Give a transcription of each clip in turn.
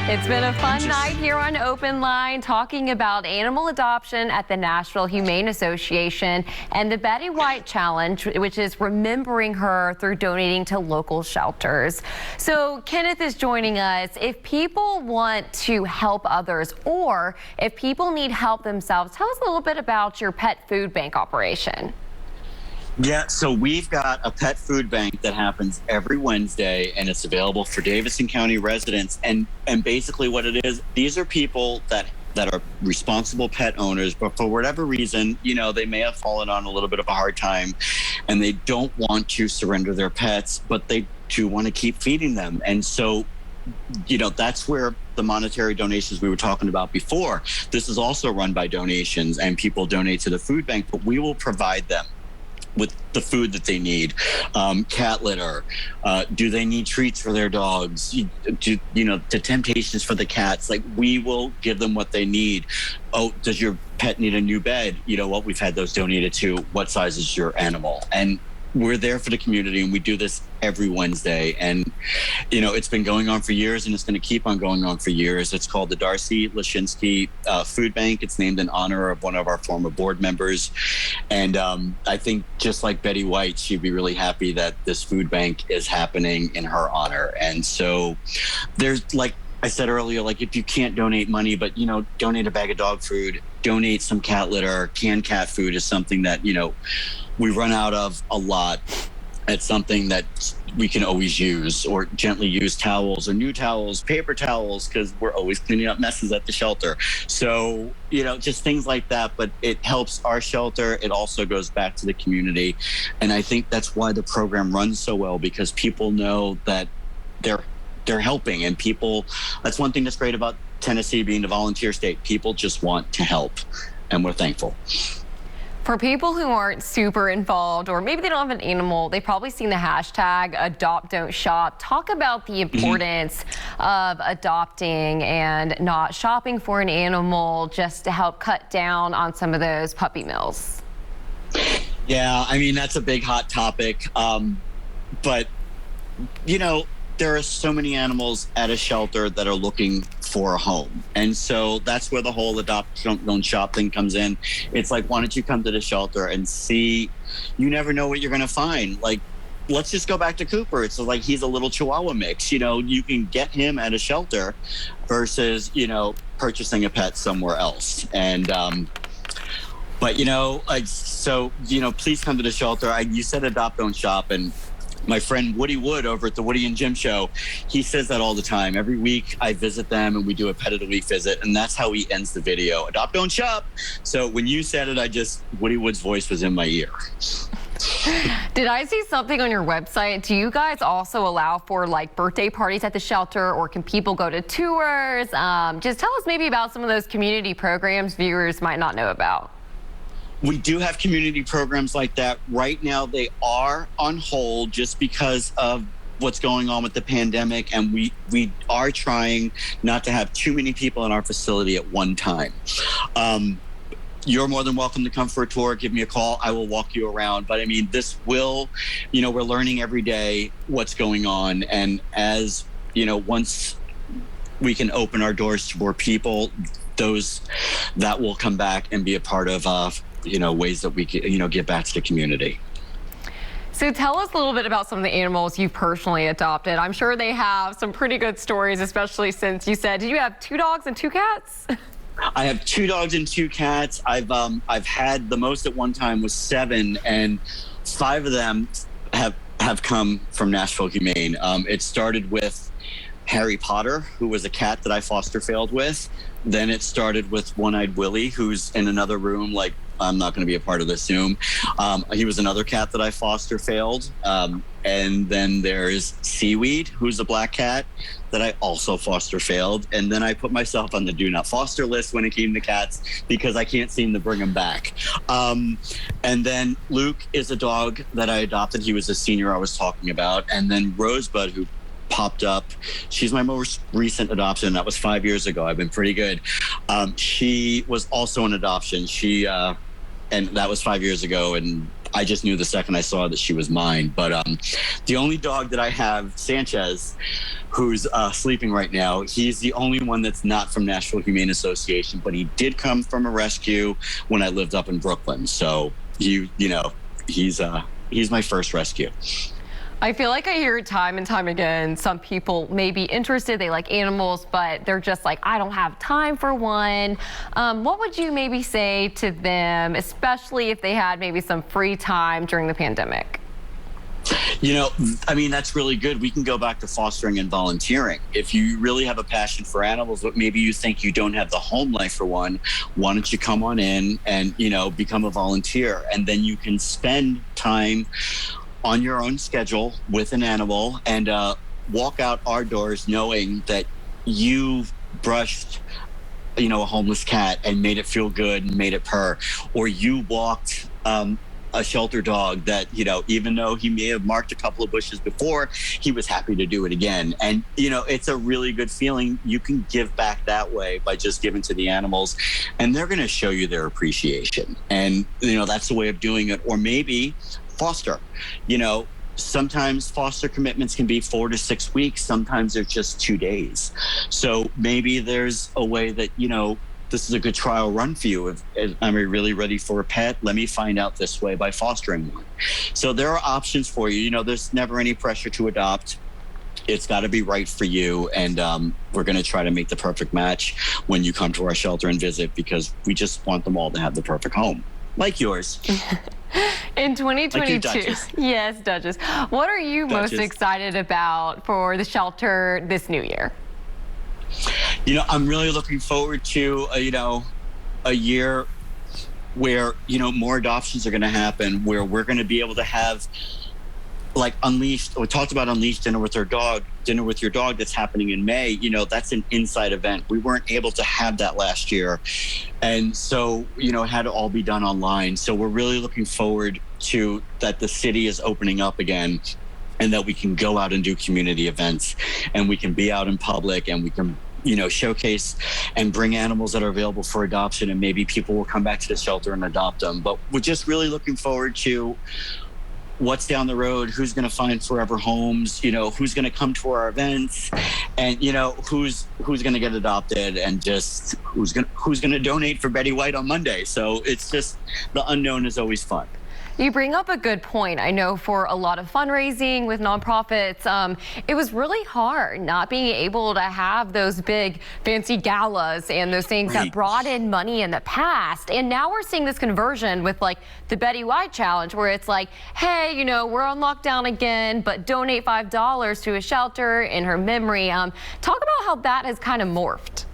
It's been a fun night here on Open Line, talking about animal adoption at the Nashville Humane Association and the Betty White Challenge, which is remembering her through donating to local shelters. So Kenneth is joining us. If people want to help others or if people need help themselves, tell us a little bit about your pet food bank operation. Yeah, so we've got a pet food bank that happens every Wednesday, and it's available for Davidson County residents. And basically what it is, these are people that are responsible pet owners, but for whatever reason, you know, they may have fallen on a little bit of a hard time and they don't want to surrender their pets, but they do want to keep feeding them. And so, you know, that's where the monetary donations we were talking about before. This is also run by donations, and people donate to the food bank, but we will provide them with the food that they need. Cat litter, do they need treats for their dogs? The temptations for the cats, like we will give them what they need. Oh, does your pet need a new bed? You know what, we've had those donated to. What size is your animal? And we're there for the community, and we do this every Wednesday. And, you know, it's been going on for years, and it's going to keep on going on for years. It's called the Darcy Lashinsky Food Bank. It's named in honor of one of our former board members. And I think just like Betty White, she'd be really happy that this food bank is happening in her honor. And so there's, like I said earlier, like if you can't donate money, but, you know, donate a bag of dog food, donate some cat litter. Canned cat food is something that, you know, we run out of a lot. It's something that we can always use, or gently used towels or new towels, paper towels, because we're always cleaning up messes at the shelter. So, you know, just things like that, but it helps our shelter. It also goes back to the community. And I think that's why the program runs so well, because people know that they're helping, and people, that's one thing that's great about Tennessee being a volunteer state. People just want to help, and we're thankful. For people who aren't super involved, or maybe they don't have an animal, they've probably seen the hashtag Adopt Don't Shop. Talk about the importance of adopting and not shopping for an animal, just to help cut down on some of those puppy mills. Yeah, I mean, that's a big hot topic. But, you know, there are so many animals at a shelter that are looking for a home. And so that's where the whole Adopt Don't Shop thing comes in. It's like, why don't you come to the shelter and see? You never know what you're going to find. Like, let's just go back to Cooper. It's like he's a little Chihuahua mix. You know, you can get him at a shelter versus, you know, purchasing a pet somewhere else. And, but, you know, so, you know, please come to the shelter. You said Adopt Don't Shop, and my friend Woody Wood over at the Woody and Jim show, he says that all the time. Every week I visit them and we do a pet of the week visit, and that's how he ends the video. Adopt Don't Shop. So when you said it, Woody Wood's voice was in my ear. Did I see something on your website? Do you guys also allow for like birthday parties at the shelter, or can people go to tours? Just tell us maybe about some of those community programs viewers might not know about. We do have community programs like that. Right now, they are on hold just because of what's going on with the pandemic, and we are trying not to have too many people in our facility at one time. You're more than welcome to come for a tour. Give me a call. I will walk you around. But I mean, this will, you know, we're learning every day what's going on. And as, you know, once we can open our doors to more people, that will come back and be a part of you know, ways that we can, you know, give back to the community. So tell us a little bit about some of the animals you've personally adopted. I'm sure they have some pretty good stories, especially since you said, did you have 2 dogs and 2 cats? I have 2 dogs and 2 cats. I've had, the most at one time was 7, and 5 of them have come from Nashville Humane. It started with Harry Potter, who was a cat that I foster failed with. Then it started with One-Eyed Willie, who's in another room, like, I'm not going to be a part of this Zoom. He was another cat that I foster failed. And then there's Seaweed, who's a black cat that I also foster failed. And then I put myself on the do not foster list when it came to cats because I can't seem to bring them back. And then Luke is a dog that I adopted. He was a senior I was talking about. And then Rosebud, who popped up. She's my most recent adoption. That was 5 years ago. I've been pretty good. She was also an adoption. And that was 5 years ago. And I just knew the second I saw that she was mine. But the only dog that I have, Sanchez, who's sleeping right now, he's the only one that's not from Nashville Humane Association, but he did come from a rescue when I lived up in Brooklyn. So he's my first rescue. I feel like I hear it time and time again. Some people may be interested, they like animals, but they're just like, I don't have time for one. What would you maybe say to them, especially if they had maybe some free time during the pandemic? That's really good. We can go back to fostering and volunteering. If you really have a passion for animals, but maybe you think you don't have the home life for one, why don't you come on in and, become a volunteer? And then you can spend time on your own schedule with an animal and walk out our doors knowing that you brushed a homeless cat and made it feel good and made it purr, or you walked a shelter dog that even though he may have marked a couple of bushes before, he was happy to do it again. And it's a really good feeling. You can give back that way by just giving to the animals, and they're going to show you their appreciation. And that's the way of doing it. Or maybe foster. Sometimes foster commitments can be 4 to 6 weeks. Sometimes they're just 2 days. So maybe there's a way that, this is a good trial run for you. If I'm really ready for a pet, let me find out this way by fostering one. So there are options for you. There's never any pressure to adopt. It's got to be right for you. And we're going to try to make the perfect match when you come to our shelter and visit, because we just want them all to have the perfect home, like yours. In 2022, like Duchess. Yes, Duchess. What are you Duchess. most excited about for the shelter this new year? I'm really looking forward to a year where more adoptions are going to happen, where we're going to be able to have like Unleashed. We talked about Unleashed dinner with your dog that's happening in May. That's an inside event. We weren't able to have that last year, and so it had to all be done online. So we're really looking forward to that. The city is opening up again, and that we can go out and do community events, and we can be out in public, and we can showcase and bring animals that are available for adoption, and maybe people will come back to the shelter and adopt them. But we're just really looking forward to what's down the road, who's going to find forever homes, who's going to come to our events, and who's going to get adopted, and just who's going to donate for Betty White on Monday. So it's just, the unknown is always fun. You bring up a good point. I know for a lot of fundraising with nonprofits, it was really hard not being able to have those big fancy galas and those things that brought in money in the past. And now we're seeing this conversion with like the Betty White Challenge, where it's like, hey, we're on lockdown again, but donate $5 to a shelter in her memory. Talk about how that has kind of morphed.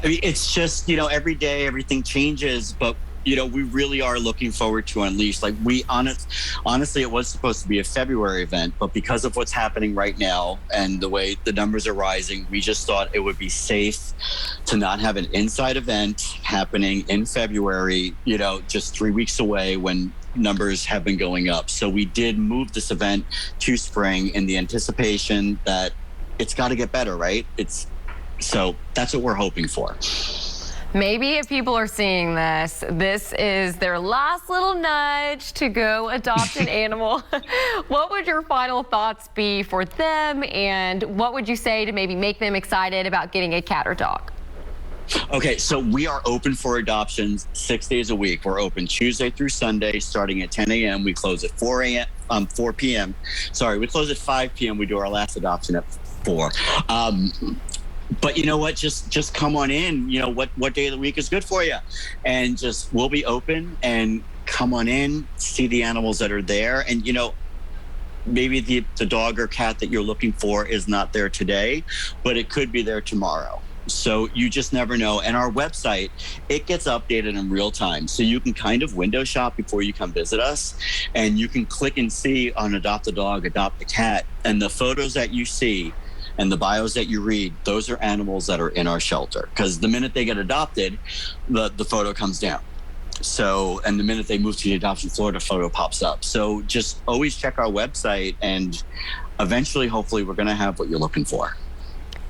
It's just, every day everything changes, but we really are looking forward to Unleashed. Like honestly, it was supposed to be a February event, but because of what's happening right now and the way the numbers are rising, we just thought it would be safe to not have an inside event happening in February, just 3 weeks away when numbers have been going up. So we did move this event to spring in the anticipation that it's got to get better, right? So that's what we're hoping for. Maybe if people are seeing this, this is their last little nudge to go adopt an animal. What would your final thoughts be for them, and what would you say to maybe make them excited about getting a cat or dog? Okay, so we are open for adoptions 6 days a week. We're open Tuesday through Sunday, starting at 10 a.m. We close at 4 p.m. Sorry, we close at 5 p.m. We do our last adoption at 4. But you know what? Just come on in. What day of the week is good for you, and we'll be open, and come on in, see the animals that are there, and maybe the dog or cat that you're looking for is not there today, but it could be there tomorrow. So you just never know. And our website, it gets updated in real time, so you can kind of window shop before you come visit us, and you can click and see on adopt a dog, adopt a cat, and the photos that you see and the bios that you read, those are animals that are in our shelter. Because the minute they get adopted, the photo comes down. So, and the minute they move to the adoption floor, the photo pops up. So just always check our website, and eventually, hopefully, we're going to have what you're looking for.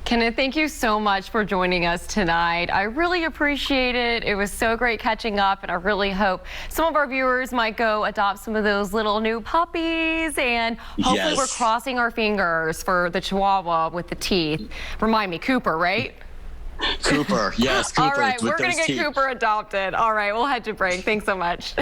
Kenneth, thank you so much for joining us tonight. I really appreciate it. It was so great catching up, and I really hope some of our viewers might go adopt some of those little new puppies, and hopefully we're crossing our fingers for the Chihuahua with the teeth. Remind me, Cooper, right? Cooper, yes, Cooper. All right, we're going to get Cooper adopted. All right, we'll head to break. Thanks so much.